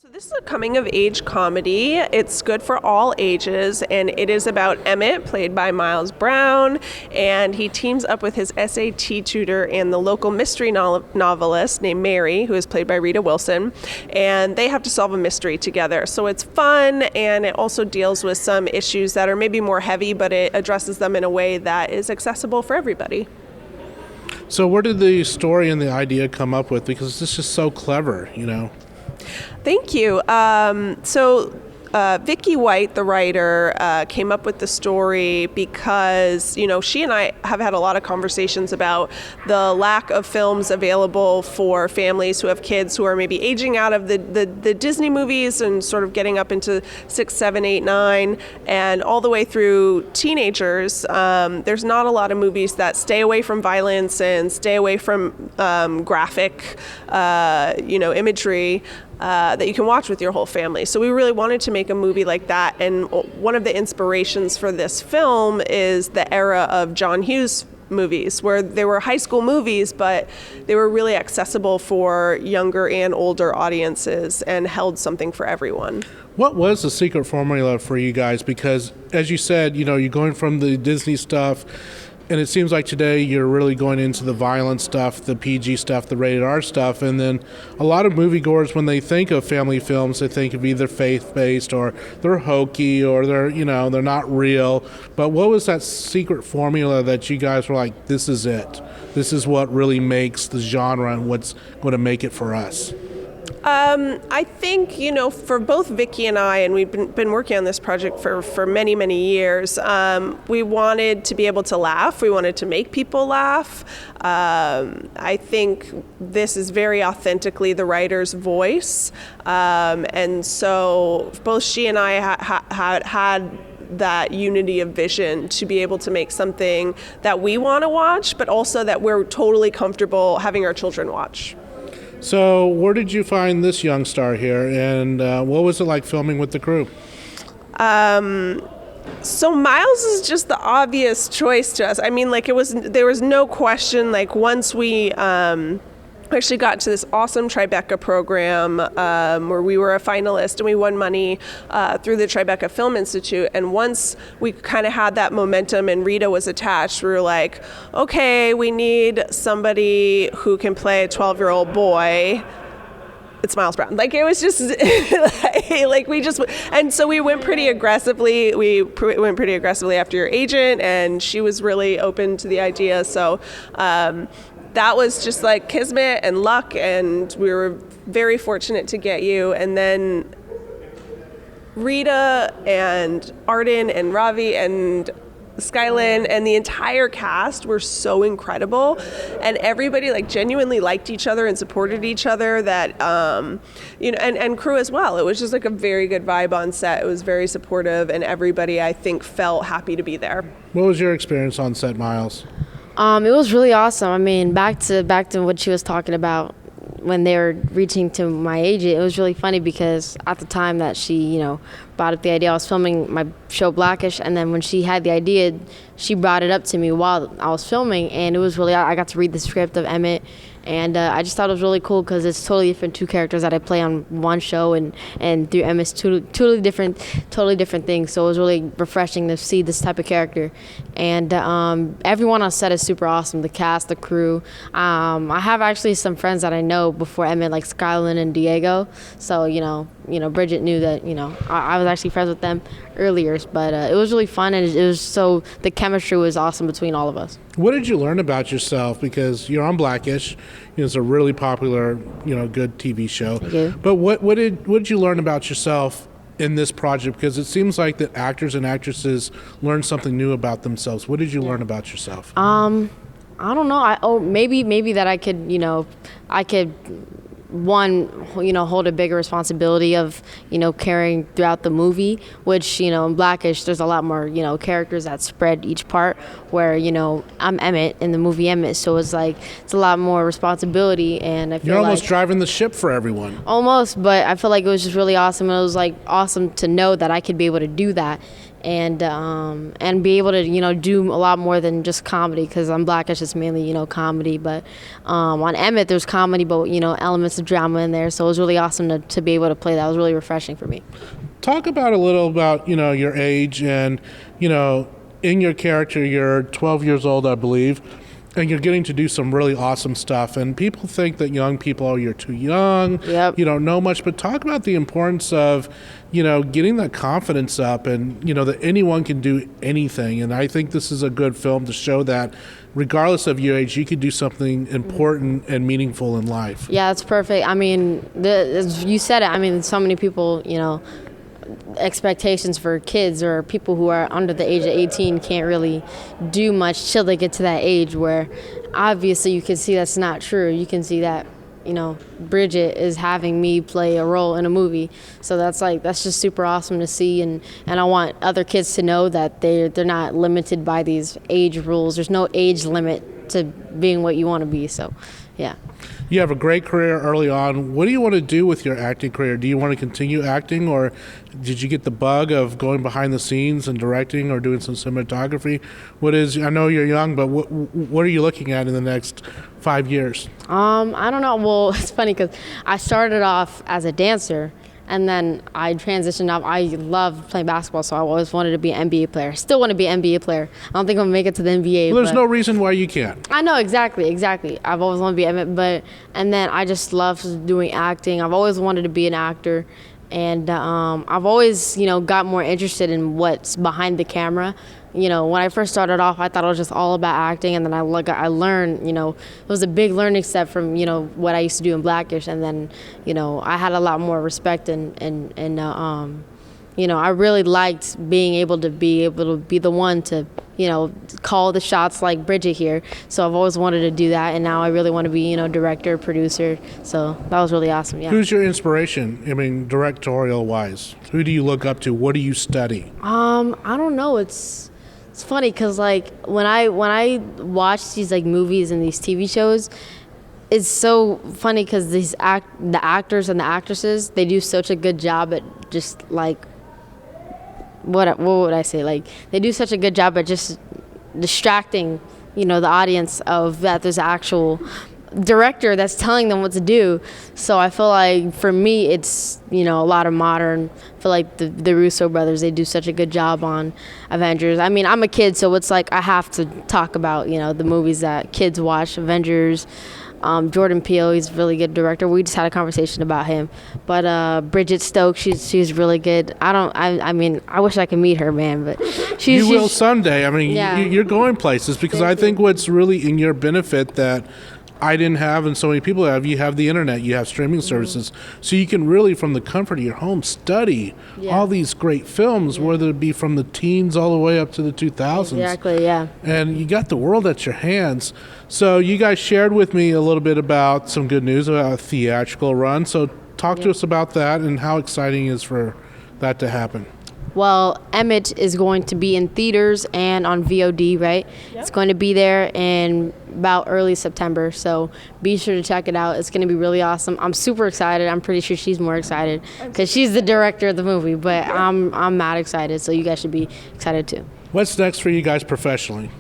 So this is a coming-of-age comedy. It's good for all ages, and it is about Emmett, played by Miles Brown, and he teams up with his SAT tutor and the local mystery novelist named Mary, who is played by Rita Wilson, and they have to solve a mystery together. So it's fun, and it also deals with some issues that are maybe more heavy, but it addresses them in a way that is accessible for everybody. So where did the story and the idea come up with? Because this is so clever, you know. Thank you. Vicki White, the writer, came up with the story because, she and I have had a lot of conversations about the lack of films available for families who have kids who are maybe aging out of the Disney movies and sort of getting up into 6, 7, 8, 9, and all the way through teenagers. There's not a lot of movies that stay away from violence and stay away from graphic, imagery. That you can watch with your whole family. So we really wanted to make a movie like that, and one of the inspirations for this film is the era of John Hughes movies, where they were high school movies, but they were really accessible for younger and older audiences and held something for everyone. What was the secret formula for you guys? Because, as you said, you're going from the Disney stuff, and it seems like today you're really going into the violent stuff, the PG stuff, the rated R stuff, and then a lot of moviegoers, when they think of family films, they think of either faith-based or they're hokey or they're not real. But what was that secret formula that you guys were like, this is it? This is what really makes the genre and what's going to make it for us? I think, for both Vicki and I, and we've been working on this project for many, many years, we wanted to be able to laugh. We wanted to make people laugh. I think this is very authentically the writer's voice. And so both she and I had that unity of vision to be able to make something that we want to watch, but also that we're totally comfortable having our children watch. So where did you find this young star here, and what was it like filming with the crew? So Miles is just the obvious choice to us. I mean, there was no question, once we actually got to this awesome Tribeca program where we were a finalist and we won money through the Tribeca Film Institute. And once we kind of had that momentum and Rita was attached, we were like, okay, we need somebody who can play a 12-year-old boy. It's Miles Brown. It was just and so we went pretty aggressively. We went pretty aggressively after your agent, and she was really open to the idea. So that was just kismet and luck, and we were very fortunate to get you. And then Rita and Arden and Ravi and Skylin and the entire cast were so incredible, and everybody genuinely liked each other and supported each other, that and crew as well. It was just a very good vibe on set. It was very supportive, and everybody, I think, felt happy to be there. What was your experience on set, Miles? It was really awesome. I mean, back to what she was talking about when they were reaching to my agent, it was really funny because at the time that she, brought up the idea, I was filming my show Blackish, and then when she had the idea, she brought it up to me while I was filming, and it was really, I got to read the script of Emmett, and I just thought it was really cool because it's totally different two characters that I play on one show, and through Emmett's totally different things. So it was really refreshing to see this type of character, and everyone on set is super awesome. The cast, the crew. I have actually some friends that I know before Emmett, like Skylin and Diego. So Bridget knew that I was actually friends with them earlier, but it was really fun, and the chemistry was awesome between all of us. What did you learn about yourself? Because you're on Blackish, it's a really popular, good TV show. Thank you. But what did you learn about yourself in this project? Because it seems like that actors and actresses learn something new about themselves. What did you learn about yourself? I don't know. Maybe that I could hold a bigger responsibility of, carrying throughout the movie, which, in Blackish, there's a lot more, characters that spread each part, where, I'm Emmett in the movie Emmett, so it's a lot more responsibility, and I feel You're almost driving the ship for everyone. Almost, but I feel like it was just really awesome, and it was, awesome to know that I could be able to do that. and be able to, you know, do a lot more than just comedy, because on Blackish it's mainly, you know, comedy, but on EMMETT there's comedy, but, you know, elements of drama in there. So it was really awesome to be able to play that. It was really refreshing for me. Talk about a little about, you know, your age and, you know, in your character, you're 12 years old, I believe, and you're getting to do some really awesome stuff. And people think that young people, oh, you're too young, Yep. you don't know much. But talk about the importance of, you know, getting that confidence up and, you know, that anyone can do anything. And I think this is a good film to show that regardless of your age, you could do something important and meaningful in life. Yeah, it's perfect. I mean, as you said it, I mean, so many people, you know, expectations for kids or people who are under the age of 18 can't really do much till they get to that age, where obviously you can see that's not true. You can see that, you know, Bridget is having me play a role in a movie. So that's just super awesome to see, and I want other kids to know that they're not limited by these age rules. There's no age limit to being what you want to be. So yeah. You have a great career early on. What do you want to do with your acting career? Do you want to continue acting, or did you get the bug of going behind the scenes and directing or doing some cinematography? I know you're young, but what are you looking at in the next 5 years? I don't know. Well, it's funny because I started off as a dancer, and then I transitioned off. I love playing basketball, so I always wanted to be an NBA player. I still want to be an NBA player. I don't think I'm going to make it to the NBA. Well, there's no reason why you can't. I know, exactly. I've always wanted to be an and then I just love doing acting. I've always wanted to be an actor. And I've always, you know, got more interested in what's behind the camera. You know, when I first started off, I thought it was just all about acting, and then I learned, you know, it was a big learning step from, you know, what I used to do in Blackish, and then, you know, I had a lot more respect and you know, I really liked being able to be the one to, you know, call the shots like Bridget here. So I've always wanted to do that, and now I really want to be, you know, director, producer. So that was really awesome. Yeah. Who's your inspiration? I mean, directorial wise, who do you look up to? What do you study? I don't know. It's funny because like when I watch these like movies and these TV shows, it's so funny because the actors and the actresses, they do such a good job at just like, what would I say? Like, they do such a good job at just distracting, you know, the audience of that there's an actual director that's telling them what to do. So I feel like for me, it's, you know, a lot of modern. I feel like the Russo brothers, they do such a good job on Avengers. I mean, I'm a kid, so it's like I have to talk about, you know, the movies that kids watch, Avengers. Jordan Peele, he's a really good director. We just had a conversation about him. But Bridget Stokes, she's really good. I mean, I wish I could meet her, man. But you will someday. I mean, yeah. You're going places because I think what's really in your benefit that I didn't have and so many people have, you have the internet, you have streaming services, so you can really from the comfort of your home study all these great films, whether it be from the teens all the way up to the 2000s. Exactly, yeah. And you got the world at your hands. So you guys shared with me a little bit about some good news about a theatrical run. So talk to us about that and how exciting it is for that to happen. Well, EMMETT is going to be in theaters and on VOD, right? Yep. It's going to be there in about early September, so be sure to check it out. It's going to be really awesome. I'm super excited. I'm pretty sure she's more excited because she's the director of the movie, but I'm mad excited, so you guys should be excited too. What's next for you guys professionally?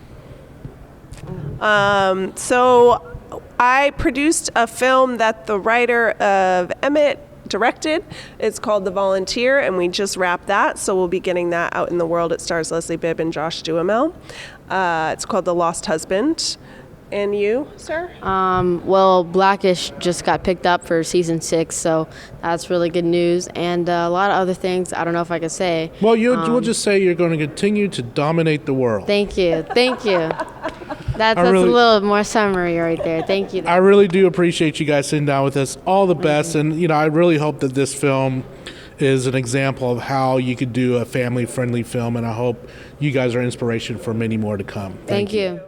So I produced a film that the writer of EMMETT directed. It's called The Volunteer, and we just wrapped that, so we'll be getting that out in the world. It stars Leslie Bibb and Josh Duhamel. It's called The Lost Husband. And you, sir? Well, Blackish just got picked up for season 6, so that's really good news. And a lot of other things I don't know if I can say. Well, we'll just say you're going to continue to dominate the world. Thank you. That's a little more summary right there. Thank you. I really do appreciate you guys sitting down with us. All the best, and you know, I really hope that this film is an example of how you could do a family-friendly film, and I hope you guys are inspiration for many more to come. Thank you.